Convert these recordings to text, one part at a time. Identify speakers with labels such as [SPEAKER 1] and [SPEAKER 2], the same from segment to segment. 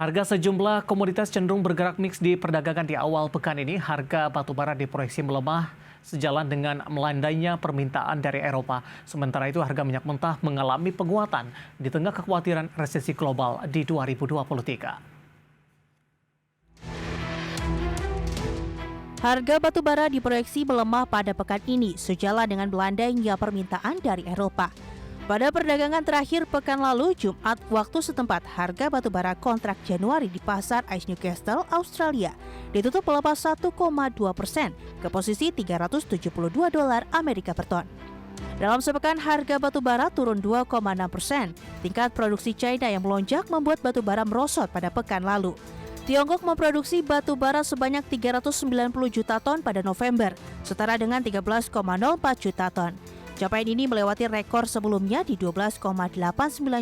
[SPEAKER 1] Harga sejumlah komoditas cenderung bergerak mix di perdagangan di awal pekan ini. Harga batubara diproyeksi melemah sejalan dengan melandainya permintaan dari Eropa. Sementara itu harga minyak mentah mengalami penguatan di tengah kekhawatiran resesi global di 2023.
[SPEAKER 2] Harga batubara diproyeksi melemah pada pekan ini sejalan dengan melandainya permintaan dari Eropa. Pada perdagangan terakhir pekan lalu, Jumat waktu setempat, harga batubara kontrak Januari di pasar ICE Newcastle, Australia, ditutup melepas 1,2% ke posisi $372 Amerika per ton. Dalam sepekan, harga batubara turun 2,6%. Tingkat produksi China yang melonjak membuat batubara merosot pada pekan lalu. Tiongkok memproduksi batubara sebanyak 390 juta ton pada November, setara dengan 13,04 juta ton. Capaian ini melewati rekor sebelumnya di 12,89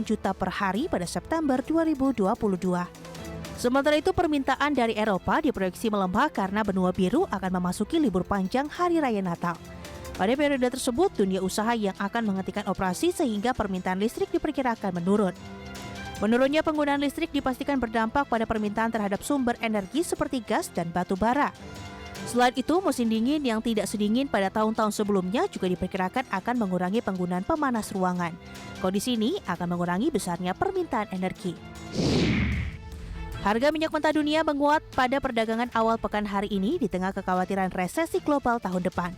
[SPEAKER 2] juta per hari pada September 2022. Sementara itu, permintaan dari Eropa diproyeksi melemah karena benua biru akan memasuki libur panjang Hari Raya Natal. Pada periode tersebut, dunia usaha yang akan menghentikan operasi sehingga permintaan listrik diperkirakan menurun. Menurunnya penggunaan listrik dipastikan berdampak pada permintaan terhadap sumber energi seperti gas dan batu bara. Selain itu, musim dingin yang tidak sedingin pada tahun-tahun sebelumnya juga diperkirakan akan mengurangi penggunaan pemanas ruangan. Kondisi ini akan mengurangi besarnya permintaan energi. Harga minyak mentah dunia menguat pada perdagangan awal pekan hari ini di tengah kekhawatiran resesi global tahun depan.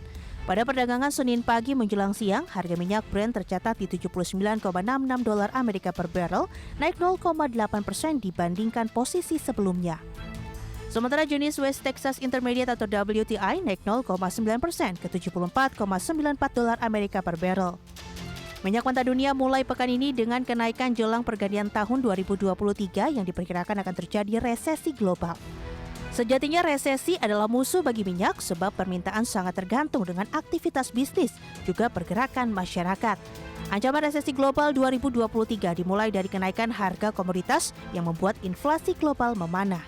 [SPEAKER 2] Pada perdagangan Senin pagi menjelang siang, harga minyak Brent tercatat di $79,66 Amerika per barrel, naik 0,8% dibandingkan posisi sebelumnya. Sementara jenis West Texas Intermediate atau WTI naik 0,9% ke $74,94 Amerika per barrel. Minyak mentah dunia mulai pekan ini dengan kenaikan jelang pergantian tahun 2023 yang diperkirakan akan terjadi resesi global. Sejatinya resesi adalah musuh bagi minyak sebab permintaan sangat tergantung dengan aktivitas bisnis, juga pergerakan masyarakat. Ancaman resesi global 2023 dimulai dari kenaikan harga komoditas yang membuat inflasi global memanah.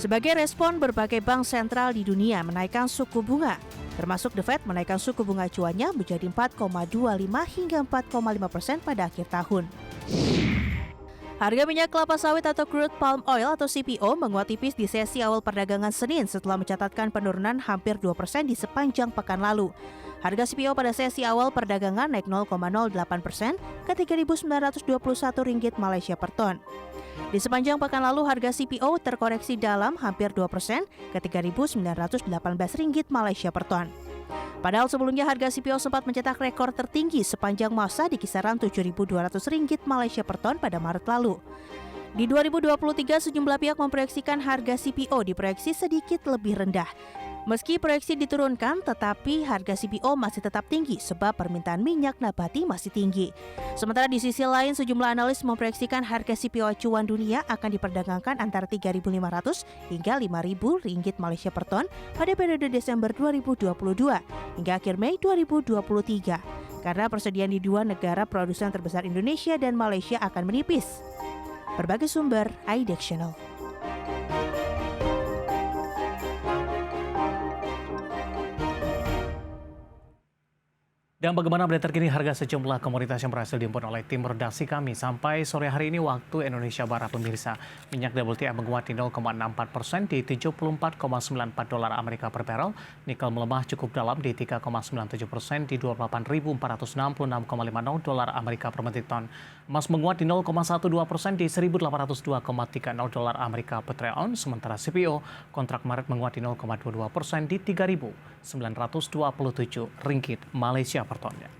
[SPEAKER 2] Sebagai respon, berbagai bank sentral di dunia menaikkan suku bunga, termasuk The Fed menaikkan suku bunga acuannya menjadi 4,25 hingga 4,5% pada akhir tahun. Harga minyak kelapa sawit atau crude palm oil atau CPO menguat tipis di sesi awal perdagangan Senin setelah mencatatkan penurunan hampir 2% di sepanjang pekan lalu. Harga CPO pada sesi awal perdagangan naik 0,08% ke Rp3.921 Malaysia per ton. Di sepanjang pekan lalu, harga CPO terkoreksi dalam hampir 2% ke Rp3.918 Malaysia per ton. Padahal sebelumnya harga CPO sempat mencetak rekor tertinggi sepanjang masa di kisaran Rp7.200 Malaysia per ton pada Maret lalu. Di 2023, sejumlah pihak memproyeksikan harga CPO diproyeksi sedikit lebih rendah. Meski proyeksi diturunkan, tetapi harga CPO masih tetap tinggi sebab permintaan minyak nabati masih tinggi. Sementara di sisi lain, sejumlah analis memproyeksikan harga CPO acuan dunia akan diperdagangkan antara Rp3.500 hingga Rp5.000 Malaysia per ton pada periode Desember 2022 hingga akhir Mei 2023. Karena persediaan di dua negara produsen terbesar Indonesia dan Malaysia akan menipis. Berbagai sumber, IDEX Channel.
[SPEAKER 1] Dan bagaimana update terkini harga sejumlah komoditas yang berhasil diimpun oleh tim redaksi kami sampai sore hari ini waktu Indonesia Barat pemirsa. Minyak WTI menguat di 0,64% di $74,94 Amerika per barrel. Nikel melemah cukup dalam di 3,97% di $28.466,50 Amerika per metrik ton. Emas menguat di 0,12% di $1.802,30 Amerika per troy ounce. Sementara CPO kontrak Maret menguat di 0,22% di Rp3.927 Malaysia per tonnya.